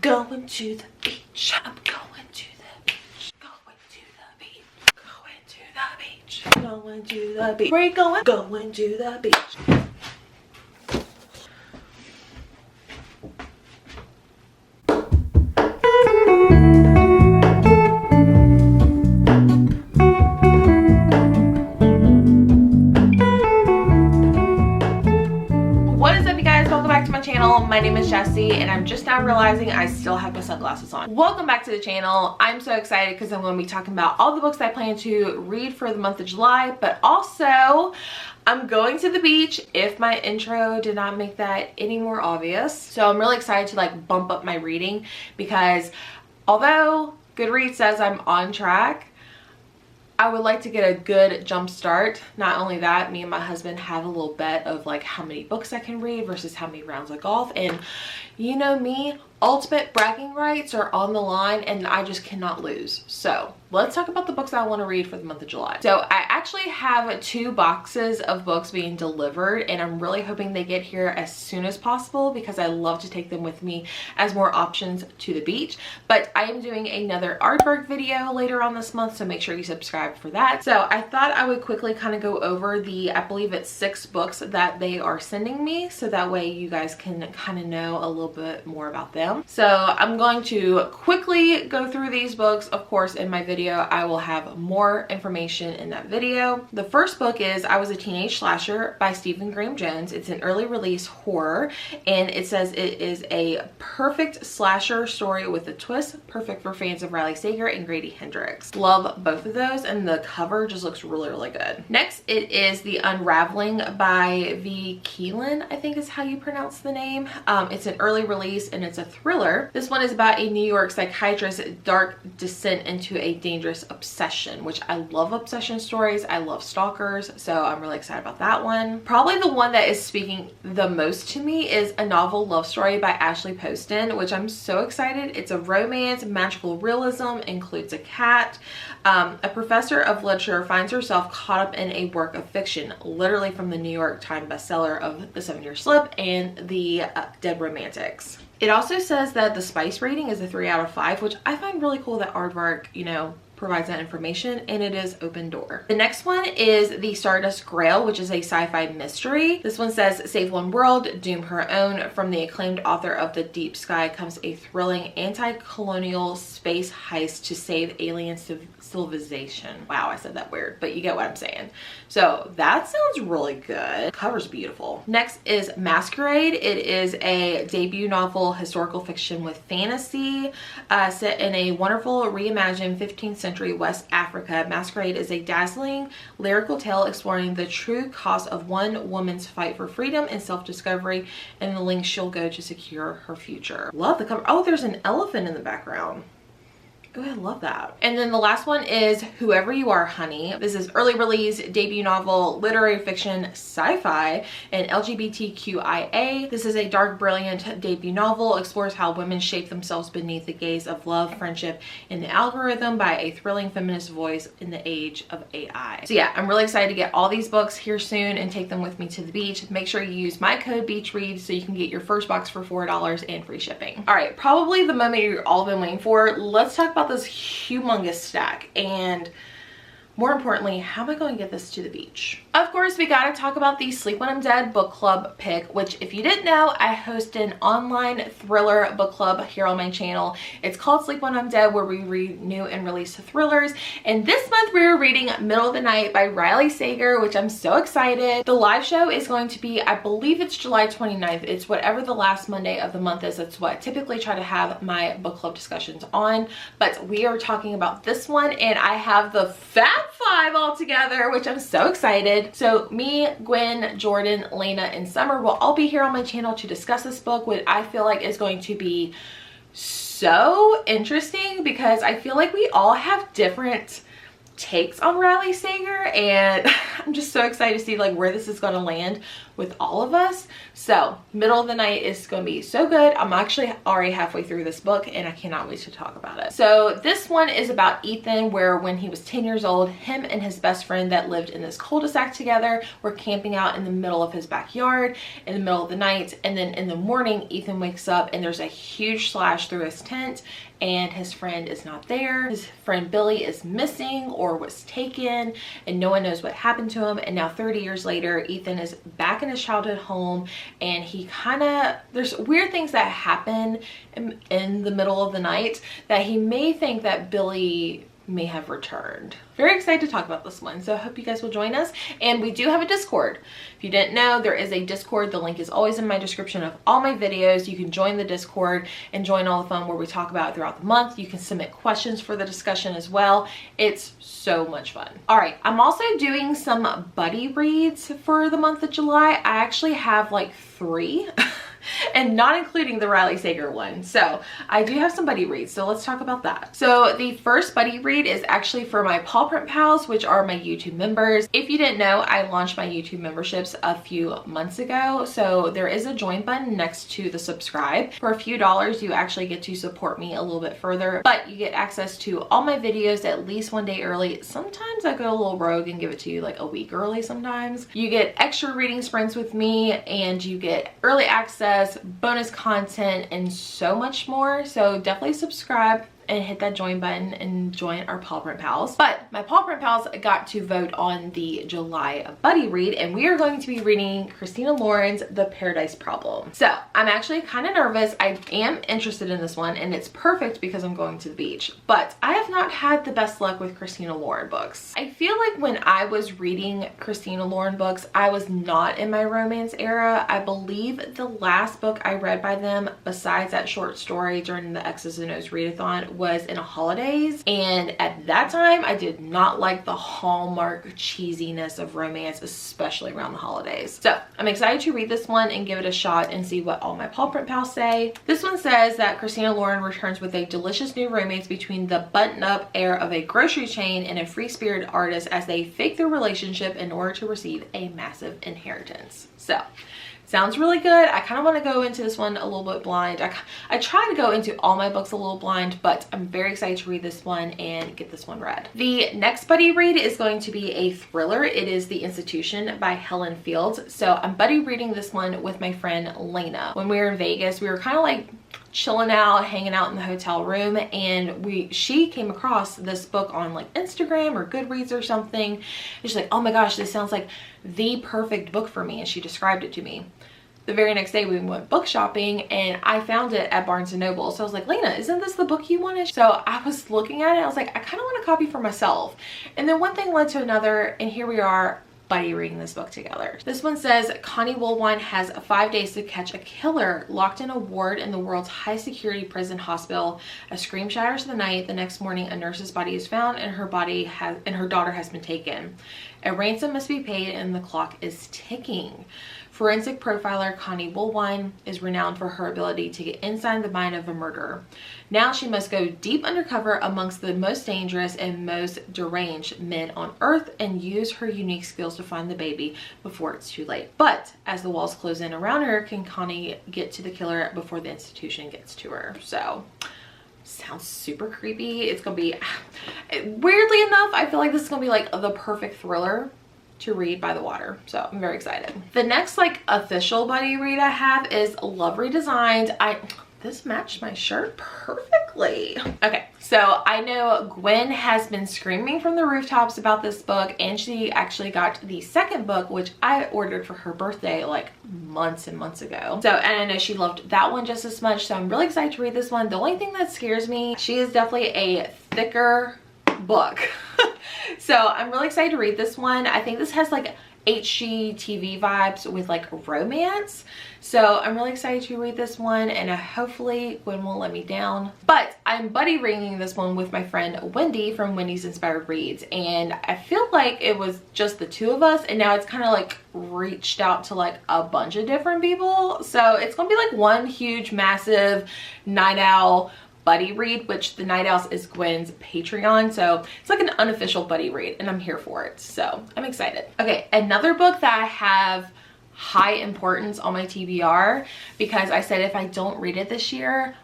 Going to the beach. I'm going to the beach. Going to the beach. Going to the beach. Going to the beach. Where you going? Going to the beach. Channel. My name is Jessie and I'm just now realizing I still have my sunglasses on. Welcome back to the channel. I'm so excited because I'm going to be talking about all the books that I plan to read for the month of July, but also I'm going to the beach, if my intro did not make that any more obvious. So I'm really excited to like bump up my reading because although Goodreads says I'm on track, I would like to get a good jump start. Not only that, me and my husband have a little bet of like how many books I can read versus how many rounds of golf. And you know me, ultimate bragging rights are on the line and I just cannot lose. So let's talk about the books I want to read for the month of July. So I actually have 2 boxes of books being delivered and I'm really hoping they get here as soon as possible because I love to take them with me as more options to the beach. But I am doing another aardvark video later on this month, so make sure you subscribe for that. So I thought I would quickly kind of go over the, I believe it's 6 books that they are sending me, so that way you guys can kind of know a little bit more about them. So I'm going to quickly go through these books. Of course, in my video I will have more information in that video. The first book is I Was a Teenage Slasher by Stephen Graham Jones. It's an early release horror and it says it is a perfect slasher story with a twist, perfect for fans of Riley Sager and Grady Hendrix. Love both of those and the cover just looks really good. Next it is The Unraveling by V. Keelan, I think is how you pronounce the name. It's an early release and it's a thriller. This one is about a New York psychiatrist's dark descent into a dangerous obsession, which I love obsession stories. I love stalkers, so I'm really excited about that one. Probably the one that is speaking the most to me is A Novel Love Story by Ashley Poston, which I'm so excited. It's a romance, magical realism, includes a cat. A professor of literature finds herself caught up in a work of fiction, literally from the New York Times bestseller of The 7-Year Slip and The Dead Romantics. It also says that the spice rating is a 3 out of 5, which I find really cool that aardvark, you know, provides that information, and it is open door. The next one is The Stardust Grail, which is a sci-fi mystery. This one says save one world, doom her own. From the acclaimed author of The Deep Sky comes a thrilling anti-colonial space heist to save alien civilization. Wow, I said that weird, but you get what I'm saying. So that sounds really good. Cover's beautiful. Next is Masquerade. It is a debut novel, historical fiction with fantasy, set in a wonderful reimagined 15th century West Africa. Masquerade is a dazzling lyrical tale exploring the true cost of one woman's fight for freedom and self-discovery and the lengths she'll go to secure her future. Love the cover. Oh, there's an elephant in the background. Oh, I love that. And then the last one is Whoever You Are, Honey. This is early release, debut novel, literary fiction, sci-fi, and LGBTQIA. This is a dark, brilliant debut novel, explores how women shape themselves beneath the gaze of love, friendship, and the algorithm by a thrilling feminist voice in the age of AI. So yeah, I'm really excited to get all these books here soon and take them with me to the beach. Make sure you use my code BEACHREAD so you can get your first box for $4 and free shipping. All right, probably the moment you've all been waiting for. Let's talk about this humongous stack and more importantly, how am I going to get this to the beach? Of course, we gotta talk about the Sleep When I'm Dead book club pick, which if you didn't know, I host an online thriller book club here on my channel. It's called Sleep When I'm Dead, where we read new and released thrillers. And this month we are reading Middle of the Night by Riley Sager, which I'm so excited. The live show is going to be, I believe it's July 29th. It's whatever the last Monday of the month is. That's what I typically try to have my book club discussions on. But we are talking about this one and I have the Fab 5 all together, which I'm so excited. So me, Gwen, Jordan, Lena, and Summer will all be here on my channel to discuss this book, which I feel like is going to be so interesting because I feel like we all have different takes on Riley Sager and I'm just so excited to see like where this is going to land with all of us. So middle of the night is going to be so good. I'm actually already halfway through this book and I cannot wait to talk about it. So this one is about Ethan, where when he was 10 years old, him and his best friend that lived in this cul-de-sac together were camping out in the middle of his backyard in the middle of the night. And then in the morning, Ethan wakes up and there's a huge slash through his tent and his friend is not there. His friend Billy is missing or was taken and no one knows what happened to him. And now 30 years later, Ethan is back in his childhood home and there's weird things that happen in the middle of the night that he may think that Billy may have returned. Very excited to talk about this one, so I hope you guys will join us. And we do have a Discord. If you didn't know, there is a Discord. The link is always in my description of all my videos. You can join the Discord and join all the fun where we talk about it throughout the month. You can submit questions for the discussion as well. It's so much fun. All right, I'm also doing some buddy reads for the month of July. I actually have like 3 and not including the Riley Sager one. So I do have some buddy reads, so let's talk about that. So the first buddy read is actually for my paw print pals, which are my YouTube members. If you didn't know, I launched my YouTube memberships a few months ago. So there is a join button next to the subscribe. For a few dollars, you actually get to support me a little bit further, but you get access to all my videos at least one day early. Sometimes I go a little rogue and give it to you like a week early sometimes. You get extra reading sprints with me and you get early access, bonus content, and so much more. So definitely subscribe and hit that join button and join our paw print pals. But my paw print pals got to vote on the July buddy read, and we are going to be reading Christina Lauren's The Paradise Problem. So I'm actually kind of nervous. I am interested in this one and it's perfect because I'm going to the beach, but I have not had the best luck with Christina Lauren books. I feel like when I was reading Christina Lauren books, I was not in my romance era. I believe the last book I read by them, besides that short story during the X's and O's readathon, was in a holidays, and at that time I did not like the hallmark cheesiness of romance, especially around the holidays. So I'm excited to read this one and give it a shot and see what all my paw print pals say. This one says that Christina Lauren returns with a delicious new romance between the button-up heir of a grocery chain and a free-spirited artist as they fake their relationship in order to receive a massive inheritance. So sounds really good. I kind of want to go into this one a little bit blind. I try to go into all my books a little blind, but I'm very excited to read this one and get this one read. The next buddy read is going to be a thriller. It is The Institution by Helen Fields. So I'm buddy reading this one with my friend Lena. When we were in Vegas, we were kind of like chilling out, hanging out in the hotel room, and she came across this book on like Instagram or Goodreads or something. And she's like, oh my gosh, this sounds like the perfect book for me, and she described it to me. The very next day we went book shopping and I found it at Barnes & Noble. So I was like, Lena, isn't this the book you wanted? So I was looking at it, I was like, I kind of want a copy for myself. And then one thing led to another, and here we are buddy reading this book together. This one says Connie Woolwine has 5 days to catch a killer locked in a ward in the world's high security prison hospital. A scream shatters the night. The next morning a nurse's body is found and her daughter has been taken. A ransom must be paid and the clock is ticking. Forensic profiler Connie Woolwine is renowned for her ability to get inside the mind of a murderer. Now she must go deep undercover amongst the most dangerous and most deranged men on earth and use her unique skills to find the baby before it's too late. But as the walls close in around her, can Connie get to the killer before the institution gets to her? So sounds super creepy. It's gonna be, weirdly enough, I feel like this is gonna be like the perfect thriller to read by the water. So I'm very excited. The next like official buddy read I have is Love Redesigned. This matched my shirt perfectly. Okay, so I know Gwen has been screaming from the rooftops about this book, and she actually got the second book, which I ordered for her birthday like months and months ago. So, and I know she loved that one just as much, so I'm really excited to read this one. The only thing that scares me, she is definitely a thicker book. So I'm really excited to read this one. I think this has like HGTV vibes with like romance. So I'm really excited to read this one, and hopefully Gwen won't let me down. But I'm buddy reading this one with my friend Wendy from Wendy's Inspired Reads, and I feel like it was just the two of us, and now it's kind of like reached out to like a bunch of different people. So it's gonna be like one huge massive night owl buddy read, which the Night Owls is Gwen's Patreon, so it's like an unofficial buddy read, and I'm here for it, so I'm excited. Okay, another book that I have high importance on my TBR because I said if I don't read it this year,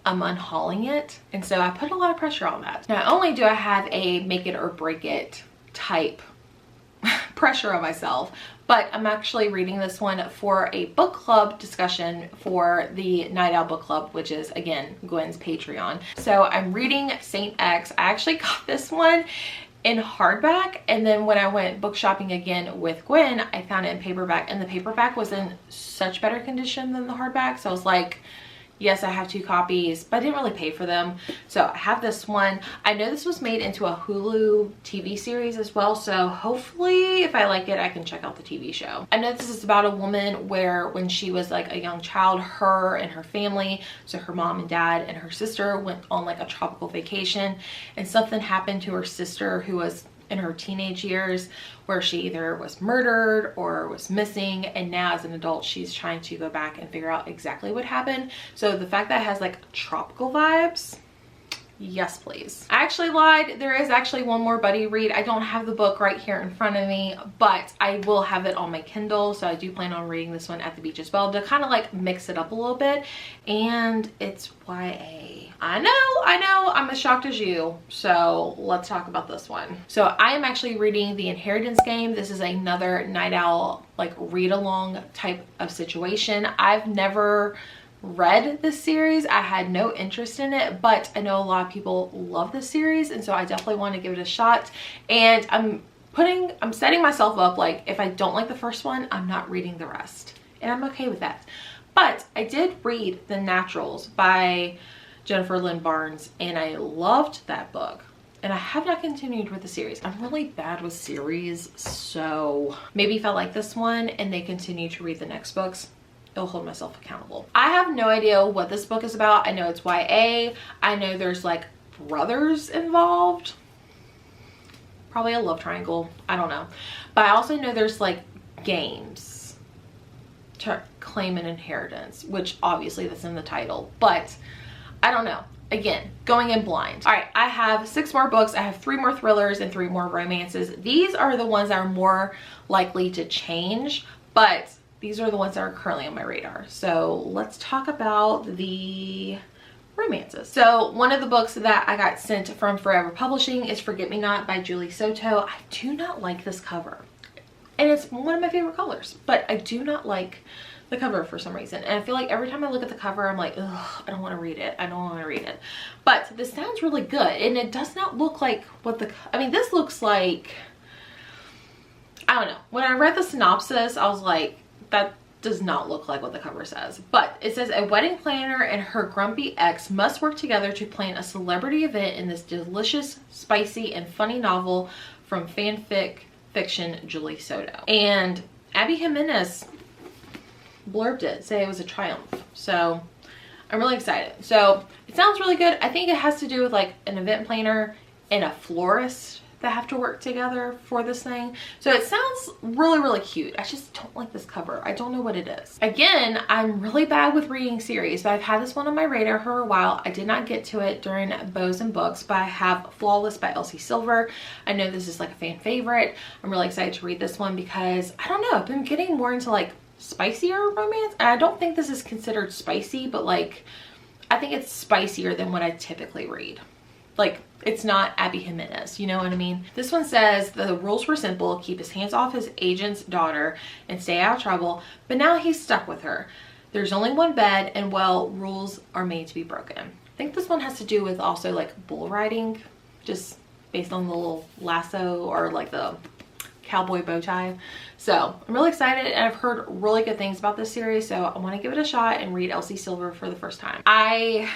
I'm unhauling it. And so I put a lot of pressure on that. Not only do I have a make it or break it type pressure on myself, but I'm actually reading this one for a book club discussion for the Night Owl Book Club, which is, again, Gwen's Patreon. So I'm reading Saint X. I actually got this one in hardback, and then when I went book shopping again with Gwen, I found it in paperback, and the paperback was in such better condition than the hardback. So I was like, yes, I have 2 copies, but I didn't really pay for them. So I have this one. I know this was made into a Hulu TV series as well, so hopefully if I like it, I can check out the TV show. I know this is about a woman where when she was like a young child, her and her family, so her mom and dad and her sister, went on like a tropical vacation, and something happened to her sister who was in her teenage years where she either was murdered or was missing, and now as an adult she's trying to go back and figure out exactly what happened. So the fact that it has like tropical vibes, yes please. I actually lied. There is actually one more buddy read. I don't have the book right here in front of me, but I will have it on my Kindle, so I do plan on reading this one at the beach as well to kind of like mix it up a little bit. And it's YA. I know, I'm as shocked as you. So let's talk about this one. So I am actually reading The Inheritance Game. This is another Night Owl like read along type of situation. I've never read this series. I had no interest in it, but I know a lot of people love this series, and so I definitely want to give it a shot. And I'm setting myself up like if I don't like the first one, I'm not reading the rest, and I'm okay with that. But I did read The Naturals by Jennifer Lynn Barnes, and I loved that book, and I have not continued with the series. I'm really bad with series, so maybe if I like this one and they continue to read the next books, I'll hold myself accountable. I have no idea what this book is about. I know it's YA. I know there's like brothers involved, probably a love triangle, I don't know, but I also know there's like games to claim an inheritance, which obviously that's in the title, but I don't know. Again, going in blind. All right, I have 6 more books. I have 3 more thrillers and 3 more romances. These are the ones that are more likely to change, but these are the ones that are currently on my radar. So let's talk about the romances. So one of the books that I got sent from Forever Publishing is Forget Me Not by Julie Soto. I do not like this cover, and it's one of my favorite colors, but I do not like the cover for some reason. And I feel like every time I look at the cover, I'm like, ugh, I don't want to read it. I don't want to read it. But this sounds really good, and it does not look like what I mean, this looks like, I don't know. When I read the synopsis, I was like, that does not look like what the cover says. But it says a wedding planner and her grumpy ex must work together to plan a celebrity event in this delicious, spicy, and funny novel from fiction Julie Soto. And Abby Jimenez blurbed it, say it was a triumph. So I'm really excited. So it sounds really good. I think it has to do with like an event planner and a florist that have to work together for this thing. So it sounds really, really cute. I just don't like this cover. I don't know what it is. Again, I'm really bad with reading series, but I've had this one on my radar for a while. I did not get to it during Bows and Books, but I have Flawless by Elsie Silver. I know this is like a fan favorite. I'm really excited to read this one because I don't know, I've been getting more into like spicier romance, and I don't think this is considered spicy, but like I think it's spicier than what I typically read. Like, it's not Abby Jimenez, you know what I mean? This one says the rules were simple: keep his hands off his agent's daughter and stay out of trouble, but now he's stuck with her. There's only one bed, and well, rules are made to be broken. I think this one has to do with also like bull riding, just based on the little lasso or like the cowboy bow tie. So I'm really excited, and I've heard really good things about this series, so I want to give it a shot and read Elsie Silver for the first time. I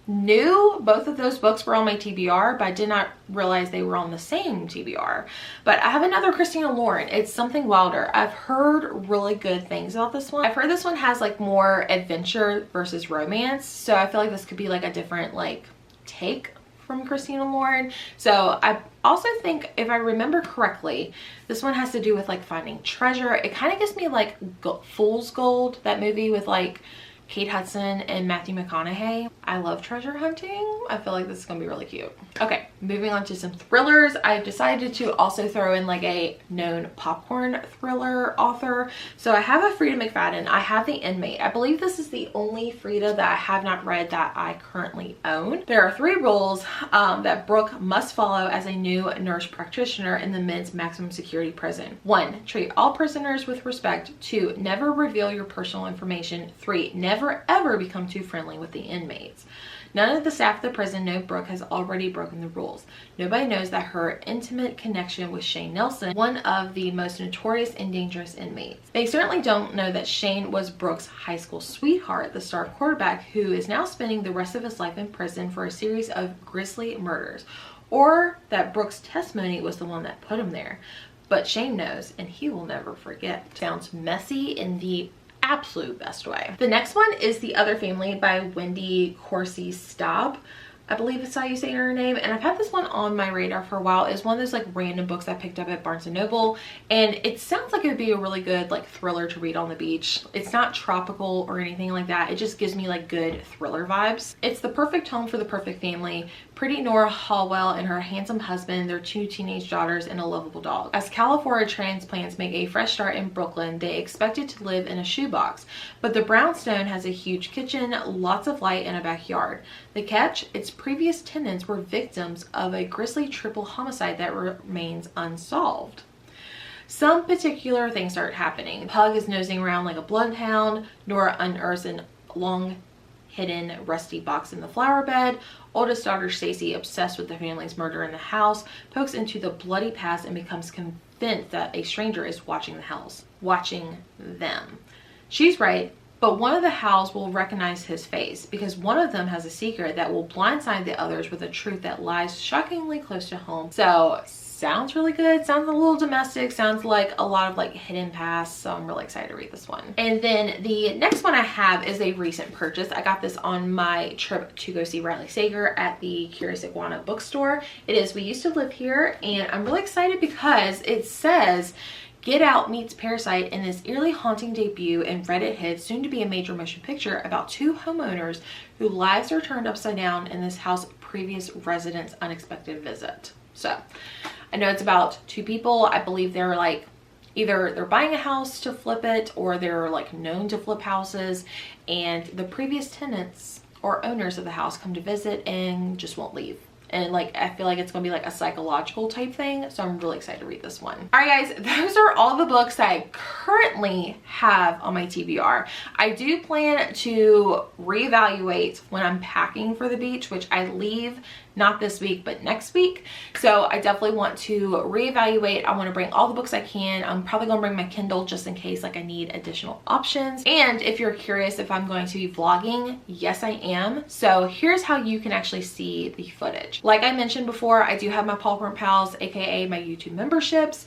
knew both of those books were on my TBR, but I did not realize they were on the same TBR. But I have another Christina Lauren. It's Something Wilder. I've heard really good things about this one. I've heard this one has like more adventure versus romance, so I feel like this could be like a different like take from Christina Lauren. So I also think, if I remember correctly, this one has to do with like finding treasure. It kind of gives me like Fool's Gold, that movie with like Kate Hudson and Matthew McConaughey. I love treasure hunting. I feel like this is gonna be really cute. Okay, Moving on to some thrillers, I've decided to also throw in like a known popcorn thriller author. So I have a Frida McFadden. I have The Inmate. I believe this is the only Frida that I have not read that I currently own. There are 3 rules that Brooke must follow as a new nurse practitioner in the men's maximum security prison. 1, treat all prisoners with respect. 2, never reveal your personal information. 3, never ever become too friendly with the inmates. None of the staff of the prison know Brooke has already broken the rules. Nobody knows that her intimate connection with Shane Nelson, one of the most notorious and dangerous inmates. They certainly don't know that Shane was Brooke's high school sweetheart, the star quarterback who is now spending the rest of his life in prison for a series of grisly murders, or that Brooke's testimony was the one that put him there. But Shane knows, and he will never forget. Sounds messy in the absolute best way. The next one is The Other Family by Wendy Corsi Staub. I believe it's how you say her name, and I've had this one on my radar for a while. It's one of those like random books I picked up at Barnes & Noble, and it sounds like it would be a really good like thriller to read on the beach. It's not tropical or anything like that. It just gives me like good thriller vibes. It's the perfect home for the perfect family. Pretty Nora Hallwell and her handsome husband, their 2 teenage daughters, and a lovable dog. As California transplants make a fresh start in Brooklyn, they expected to live in a shoebox, but the brownstone has a huge kitchen, lots of light, and a backyard. The catch? Its previous tenants were victims of a grisly triple homicide that remains unsolved. Some particular things start happening. Pug is nosing around like a bloodhound. Nora unearths a long hidden rusty box in the flower bed. Oldest daughter Stacy, obsessed with the family's murder in the house, pokes into the bloody past and becomes convinced that a stranger is watching the house, watching them. She's right, but one of the Howells will recognize his face because one of them has a secret that will blindside the others with a truth that lies shockingly close to home. So sounds really good, sounds a little domestic, sounds like a lot of like hidden past, so I'm really excited to read this one. And then the next one I have is a recent purchase. I got this on my trip to go see Riley Sager at the Curious Iguana bookstore. It is We Used to Live Here, and I'm really excited because it says Get Out meets Parasite in this eerily haunting debut in Reddit hit, soon to be a major motion picture about 2 homeowners whose lives are turned upside down in this house's previous residents' unexpected visit. So I know it's about 2 people. I believe they're like either they're buying a house to flip it, or they're like known to flip houses, and the previous tenants or owners of the house come to visit and just won't leave. And like I feel like it's gonna be like a psychological type thing, so I'm really excited to read this one. All right guys, those are all the books that I currently have on my TBR. I do plan to reevaluate when I'm packing for the beach, which I leave not this week but next week, so I definitely want to reevaluate. I want to bring all the books I can. I'm probably gonna bring my Kindle just in case like I need additional options. And if you're curious if I'm going to be vlogging, yes I am. So here's how you can actually see the footage. Like I mentioned before, I do have my Paw Print Pals, aka my YouTube memberships,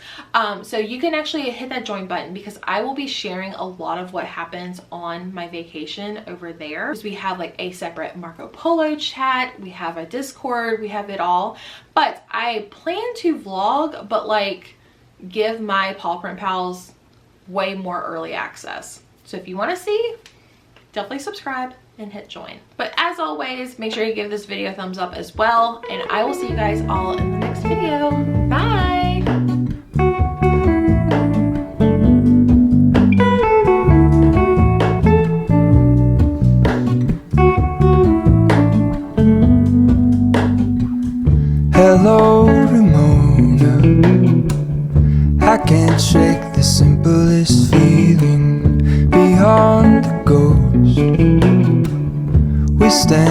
so you can actually hit that join button because I will be sharing a lot of what happens on my vacation over there. Because we have like a separate Marco Polo chat, we have a Discord, we have it all. But I plan to vlog, but like give my Paw Print Pals way more early access. So if you want to see, definitely subscribe and hit join. But as always, make sure you give this video a thumbs up as well, and I will see you guys all in the next video. Bye. Hello, Ramona. I can't shake the simplest feeling beyond the ghost. We stand